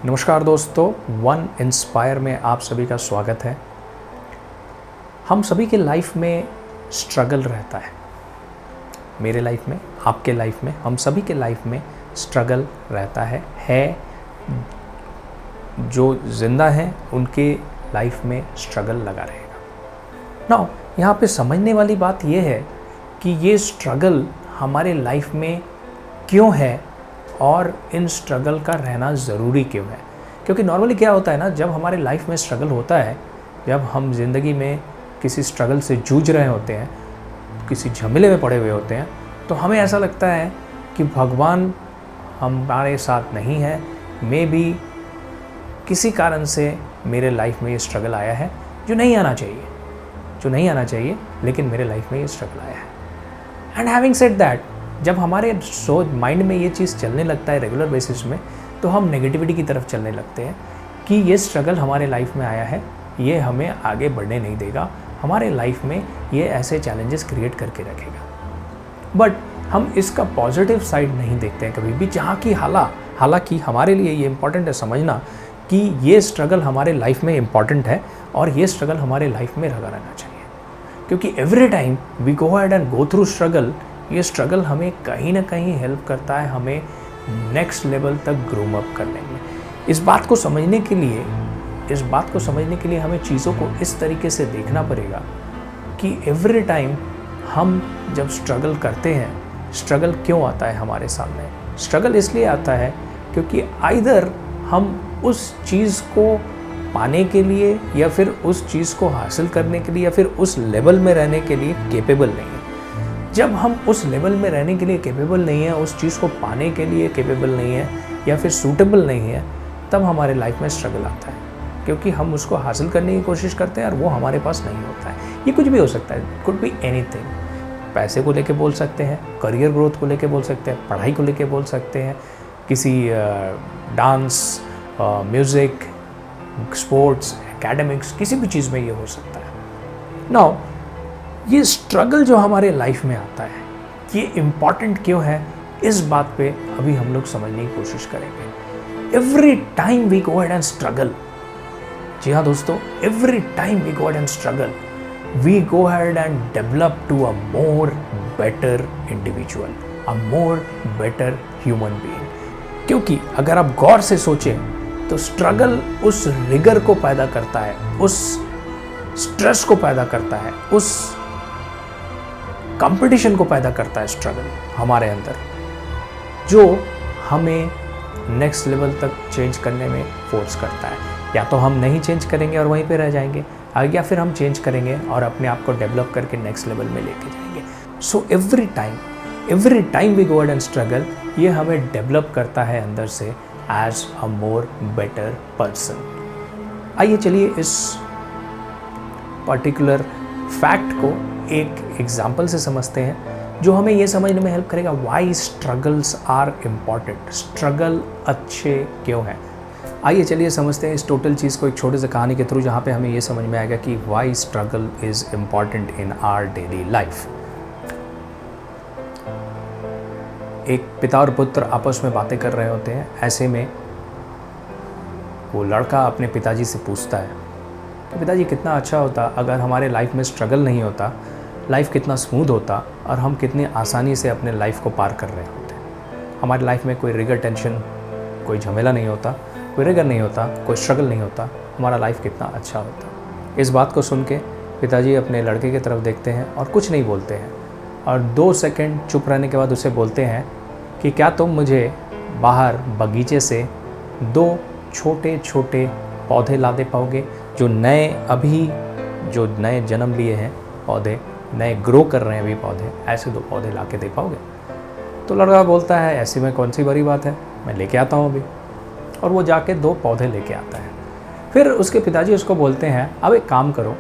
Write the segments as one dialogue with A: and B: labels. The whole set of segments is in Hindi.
A: नमस्कार दोस्तों, वन इंस्पायर में आप सभी का स्वागत है। हम सभी के लाइफ में स्ट्रगल रहता है। मेरे लाइफ में, आपके लाइफ में, हम सभी के लाइफ में स्ट्रगल रहता है। जो ज़िंदा हैं उनके लाइफ में स्ट्रगल लगा रहेगा। नाउ यहाँ पे समझने वाली बात ये है कि ये स्ट्रगल हमारे लाइफ में क्यों है और इन स्ट्रगल का रहना ज़रूरी क्यों है। क्योंकि नॉर्मली क्या होता है ना, जब हमारे लाइफ में स्ट्रगल होता है, जब हम ज़िंदगी में किसी स्ट्रगल से जूझ रहे होते हैं, किसी झमेले में पड़े हुए होते हैं, तो हमें ऐसा लगता है कि भगवान हमारे साथ नहीं है। मे बी किसी कारण से मेरे लाइफ में ये स्ट्रगल आया है जो नहीं आना चाहिए, लेकिन मेरे लाइफ में ये स्ट्रगल आया है। एंड हैविंग सेड दैट, जब हमारे माइंड में ये चीज़ चलने लगता है रेगुलर बेसिस में, तो हम नेगेटिविटी की तरफ चलने लगते हैं कि ये स्ट्रगल हमारे लाइफ में आया है, ये हमें आगे बढ़ने नहीं देगा, हमारे लाइफ में ये ऐसे चैलेंजेस क्रिएट करके रखेगा। बट हम इसका पॉजिटिव साइड नहीं देखते हैं कभी भी, जहाँ की हालांकि हमारे लिए ये इम्पॉर्टेंट है समझना कि ये स्ट्रगल हमारे लाइफ में इम्पॉर्टेंट है और ये स्ट्रगल हमारे लाइफ में लगा रहना चाहिए। क्योंकि every time we go ahead and go through struggle, ये स्ट्रगल हमें कहीं ना कहीं हेल्प करता है हमें नेक्स्ट लेवल तक ग्रोम अप करने में। इस बात को समझने के लिए हमें चीज़ों को इस तरीके से देखना पड़ेगा कि एवरी टाइम हम जब स्ट्रगल करते हैं, स्ट्रगल क्यों आता है हमारे सामने। स्ट्रगल इसलिए आता है क्योंकि आइदर हम उस चीज़ को पाने के लिए या फिर उस चीज़ को हासिल करने के लिए या फिर उस लेवल में रहने के लिए केपेबल नहीं है। जब हम उस लेवल में रहने के लिए केपेबल नहीं है, उस चीज़ को पाने के लिए केपेबल नहीं है या फिर सूटेबल नहीं है, तब हमारे लाइफ में स्ट्रगल आता है। क्योंकि हम उसको हासिल करने की कोशिश करते हैं और वो हमारे पास नहीं होता है। ये कुछ भी हो सकता है, कुड बी एनीथिंग। पैसे को लेके बोल सकते हैं, करियर ग्रोथ को लेके बोल सकते हैं, पढ़ाई को लेके बोल सकते हैं, किसी डांस, म्यूज़िक, स्पोर्ट्स, एकेडमिक्स, किसी भी चीज़ में ये हो सकता है। नाउ ये स्ट्रगल जो हमारे लाइफ में आता है, ये इम्पॉर्टेंट क्यों है, इस बात पे अभी हम लोग समझने की कोशिश करेंगे। Every time we go ahead and struggle, जी हाँ दोस्तों, every time we go ahead and struggle, we go ahead and develop to a more better individual, a more better human being. क्योंकि अगर आप गौर से सोचें तो स्ट्रगल उस रिगर को पैदा करता है, उस स्ट्रेस को पैदा करता है, उस कंपटीशन को पैदा करता है स्ट्रगल हमारे अंदर, जो हमें नेक्स्ट लेवल तक चेंज करने में फोर्स करता है। या तो हम नहीं चेंज करेंगे और वहीं पे रह जाएंगे, या फिर हम चेंज करेंगे और अपने आप को डेवलप करके नेक्स्ट लेवल में लेके जाएंगे। So every time we go and struggle, ये हमें डेवलप करता है अंदर से as a more better person. आइए चलिए इस पर्टिकुलर फैक्ट को एक एग्जाम्पल से समझते हैं, जो हमें ये समझने में हेल्प करेगा why struggles are important, struggle अच्छे क्यों हैं। आइए चलिए समझते हैं इस टोटल चीज़ को एक छोटे से कहानी के थ्रू, जहाँ पे हमें ये समझ में आएगा कि why struggle is important in our daily life. एक पिता और पुत्र आपस में बातें कर रहे होते हैं। ऐसे में वो लड़का अपने पिताजी से पूछता है कि पिताजी, कितना अच्छा होता अगर हमारे लाइफ में स्ट्रगल नहीं होता, लाइफ कितना स्मूथ होता और हम कितनी आसानी से अपने लाइफ को पार कर रहे होते। हमारी लाइफ में कोई रिगर टेंशन, कोई झमेला नहीं होता, कोई रिगर नहीं होता, कोई स्ट्रगल नहीं होता, हमारा लाइफ कितना अच्छा होता। इस बात को सुन के पिताजी अपने लड़के की तरफ देखते हैं और कुछ नहीं बोलते हैं, और 2 सेकंड चुप रहने के बाद उसे बोलते हैं कि क्या तुम मुझे बाहर बगीचे से 2 छोटे छोटे पौधे ला दे पाओगे, जो नए जन्म लिए हैं पौधे, नए ग्रो कर रहे हैं अभी पौधे, ऐसे 2 पौधे ला के दे पाओगे। तो लड़का बोलता है, ऐसी में कौन सी बड़ी बात है, मैं लेके आता हूँ अभी। और वो जाके 2 पौधे लेके आता है। फिर उसके पिताजी उसको बोलते हैं, अब एक काम करो,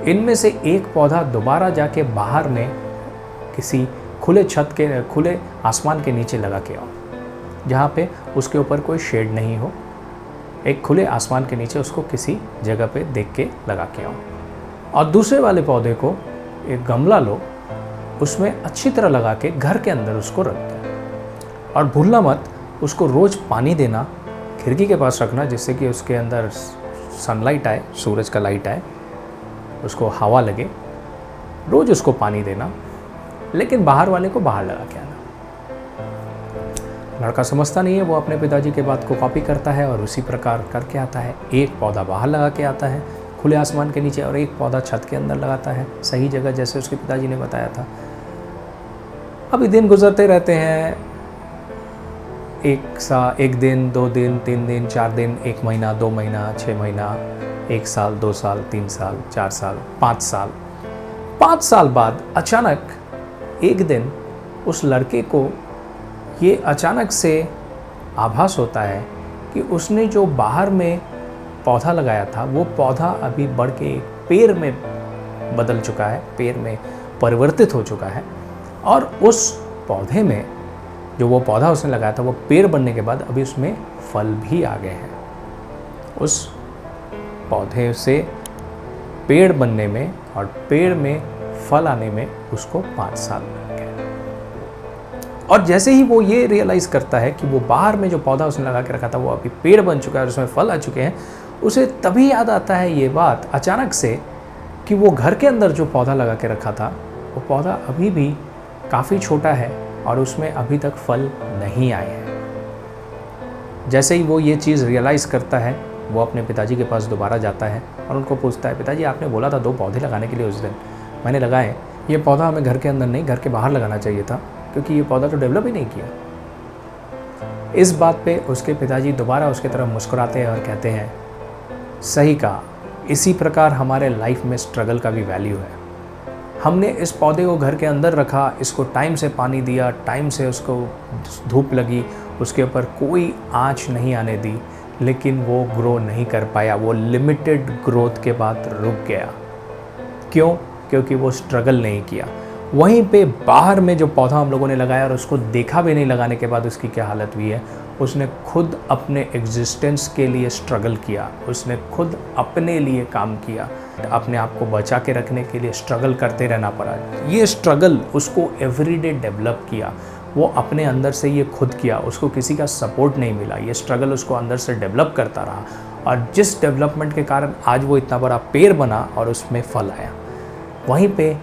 A: इनमें से एक पौधा दोबारा जाके बाहर में किसी खुले आसमान के नीचे लगा के आओ, जहाँ पे उसके ऊपर कोई शेड नहीं हो। एक खुले आसमान के नीचे उसको किसी जगह पे देख के लगा के आओ। और दूसरे वाले पौधे को एक गमला लो, उसमें अच्छी तरह लगा के घर के अंदर उसको रख दो। और भूलना मत उसको रोज़ पानी देना, खिड़की के पास रखना जिससे कि उसके अंदर सनलाइट आए, सूरज का लाइट आए, उसको हवा लगे। रोज़ उसको पानी देना, लेकिन बाहर वाले को बाहर लगा के आना। लड़का समझता नहीं है, वो अपने पिताजी के बात को कॉपी करता है और उसी प्रकार करके आता है। एक पौधा बाहर लगा के आता है खुले आसमान के नीचे, और एक पौधा छत के अंदर लगाता है सही जगह जैसे उसके पिताजी ने बताया था। अभी दिन गुजरते रहते हैं, एक दिन, 2 दिन, 3 दिन, 4 दिन, 1 महीना, 2 महीना, 6 महीना, 1 साल, 2 साल, 3 साल, 4 साल, 5 साल। 5 साल बाद अचानक एक दिन उस लड़के को ये अचानक से आभास होता है कि उसने जो बाहर में पौधा लगाया था वो पौधा अभी बढ़ के एक पेड़ में बदल चुका है, पेड़ में परिवर्तित हो चुका है। और उस पौधे में जो वो पौधा उसने लगाया था वो पेड़ बनने के बाद अभी उसमें फल भी आ गए हैं। उस पौधे से पेड़ बनने में और पेड़ में फल आने में उसको 5 साल लग गए। और जैसे ही वो ये रियलाइज करता है कि वो बाहर में जो पौधा उसने लगा के रखा था वो अभी पेड़ बन चुका है और उसमें फल आ चुके हैं, उसे तभी याद आता है ये बात अचानक से कि वो घर के अंदर जो पौधा लगा के रखा था वो पौधा अभी भी काफ़ी छोटा है और उसमें अभी तक फल नहीं आए हैं। जैसे ही वो ये चीज़ रियलाइज करता है, वो अपने पिताजी के पास दोबारा जाता है और उनको पूछता है, पिताजी आपने बोला था 2 पौधे लगाने के लिए, उस दिन मैंने लगाए, ये पौधा हमें घर के अंदर नहीं घर के बाहर लगाना चाहिए था क्योंकि ये पौधा तो डेवलप ही नहीं किया। इस बात पे उसके पिताजी दोबारा उसके तरफ मुस्कुराते हैं और कहते हैं, सही कहा, इसी प्रकार हमारे लाइफ में स्ट्रगल का भी वैल्यू है। हमने इस पौधे को घर के अंदर रखा, इसको टाइम से पानी दिया, टाइम से उसको धूप लगी, उसके ऊपर कोई आँच नहीं आने दी, लेकिन वो ग्रो नहीं कर पाया। वो लिमिटेड ग्रोथ के बाद रुक गया। क्यों? क्योंकि वो स्ट्रगल नहीं किया। वहीं पे बाहर में जो पौधा हम लोगों ने लगाया और उसको देखा भी नहीं लगाने के बाद उसकी क्या हालत हुई है, उसने खुद अपने एग्जिस्टेंस के लिए स्ट्रगल किया, उसने खुद अपने लिए काम किया, अपने आप को बचा के रखने के लिए स्ट्रगल करते रहना पड़ा। ये स्ट्रगल उसको एवरीडे डेवलप किया, वो अपने अंदर से ये खुद किया, उसको किसी का सपोर्ट नहीं मिला। ये स्ट्रगल उसको अंदर से डेवलप करता रहा और जिस डेवलपमेंट के कारण आज वो इतना बड़ा पेड़ बना और उसमें फल आया। वहीं पे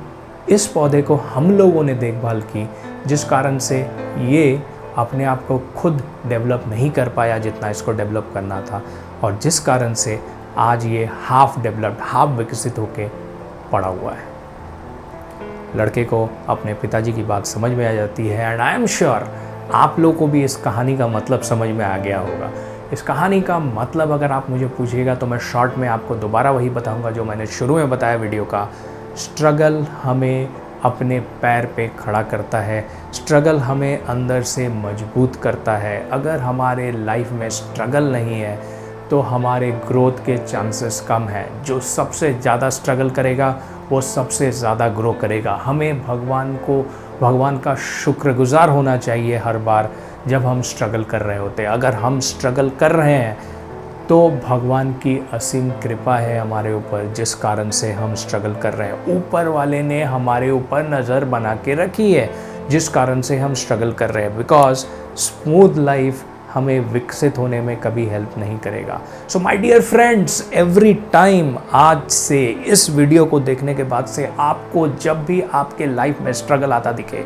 A: इस पौधे को हम लोगों ने देखभाल की, जिस कारण से ये अपने आप को खुद डेवलप नहीं कर पाया जितना इसको डेवलप करना था, और जिस कारण से आज ये हाफ डेवलप्ड, हाफ विकसित होके पड़ा हुआ है। लड़के को अपने पिताजी की बात समझ में आ जाती है एंड आई एम श्योर आप लोगों को भी इस कहानी का मतलब समझ में आ गया होगा। इस कहानी का मतलब अगर आप मुझे पूछिएगा तो मैं शॉर्ट में आपको दोबारा वही बताऊंगा जो मैंने शुरू में बताया वीडियो का। स्ट्रगल हमें अपने पैर पे खड़ा करता है, स्ट्रगल हमें अंदर से मजबूत करता है। अगर हमारे लाइफ में स्ट्रगल नहीं है तो हमारे ग्रोथ के चांसेस कम है। जो सबसे ज़्यादा स्ट्रगल करेगा वो सबसे ज़्यादा ग्रो करेगा। हमें भगवान का शुक्रगुजार होना चाहिए हर बार जब हम स्ट्रगल कर रहे होते हैं। अगर हम स्ट्रगल कर रहे हैं तो भगवान की असीम कृपा है हमारे ऊपर, जिस कारण से हम स्ट्रगल कर रहे हैं। ऊपर वाले ने हमारे ऊपर नज़र बना के रखी है, जिस कारण से हम स्ट्रगल कर रहे हैं। बिकॉज स्मूथ लाइफ हमें विकसित होने में कभी हेल्प नहीं करेगा। So my dear friends, every time आज से इस वीडियो को देखने के बाद से आपको जब भी आपके लाइफ में स्ट्रगल आता दिखे,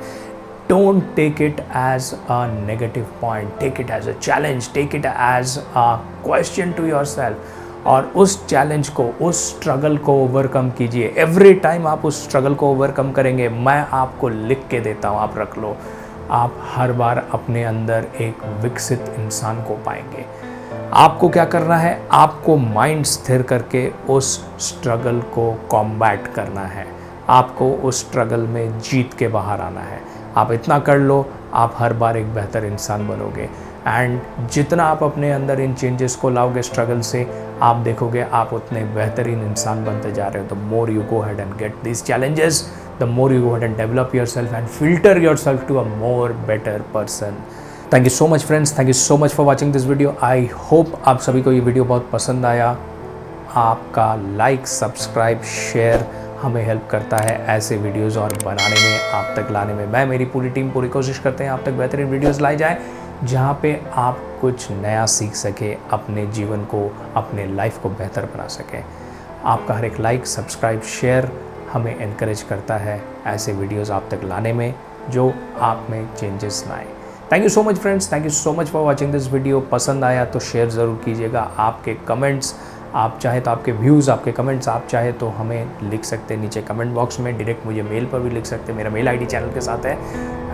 A: don't take it as a negative point, take it as a challenge, take it as a question to yourself, और उस चैलेंज को, उस स्ट्रगल को ओवरकम कीजिए। एवरी टाइम आप उस स्ट्रगल को ओवरकम करेंगे, मैं आपको लिख के देता हूँ, आप रख लो, आप हर बार अपने अंदर एक विकसित इंसान को पाएंगे। आपको क्या करना है? आपको माइंड स्थिर करके उस स्ट्रगल को कॉम्बैट करना है, आपको उस स्ट्रगल में जीत के बाहर आना है। आप इतना कर लो, आप हर बार एक बेहतर इंसान बनोगे। एंड जितना आप अपने अंदर इन चेंजेस को लाओगे स्ट्रगल से, आप देखोगे आप उतने बेहतरीन इंसान बनते जा रहे हो। The more you go head and get this challenges, the more you go head and develop yourself and filter yourself to a more better person. Thank you so much friends, thank you so much for watching this video. I hope आप सभी को ये वीडियो बहुत पसंद आया। आपका लाइक, सब्सक्राइब, शेयर हमें हेल्प करता है ऐसे वीडियोस और बनाने में, आप तक लाने में। मैं, मेरी पूरी टीम पूरी कोशिश करते हैं आप तक बेहतरीन वीडियोस लाई जाए जहाँ पे आप कुछ नया सीख सके, अपने जीवन को, अपने लाइफ को बेहतर बना सकें। आपका हर एक लाइक, सब्सक्राइब, शेयर हमें एनकरेज करता है ऐसे वीडियोस आप तक लाने में जो आप में चेंजेस लाएं। Thank you so much friends, thank you so much for watching this video. पसंद आया तो शेयर ज़रूर कीजिएगा। आपके कमेंट्स, आप चाहे तो आपके व्यूज़, आपके कमेंट्स आप चाहे तो हमें लिख सकते हैं नीचे कमेंट बॉक्स में, डायरेक्ट मुझे मेल पर भी लिख सकते हैं। मेरा मेल आईडी चैनल के साथ है।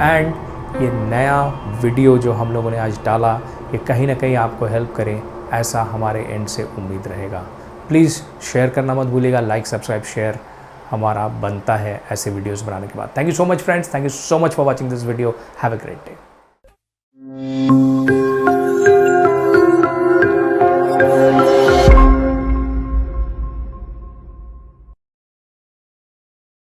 A: एंड ये नया वीडियो जो हम लोगों ने आज डाला, ये कहीं ना कहीं आपको हेल्प करे, ऐसा हमारे एंड से उम्मीद रहेगा। प्लीज़ शेयर करना मत भूलिएगा। लाइक, सब्सक्राइब, शेयर हमारा बनता है ऐसे वीडियोस बनाने के बाद। Thank you so much friends, thank you so much for watching this video. Have a great day.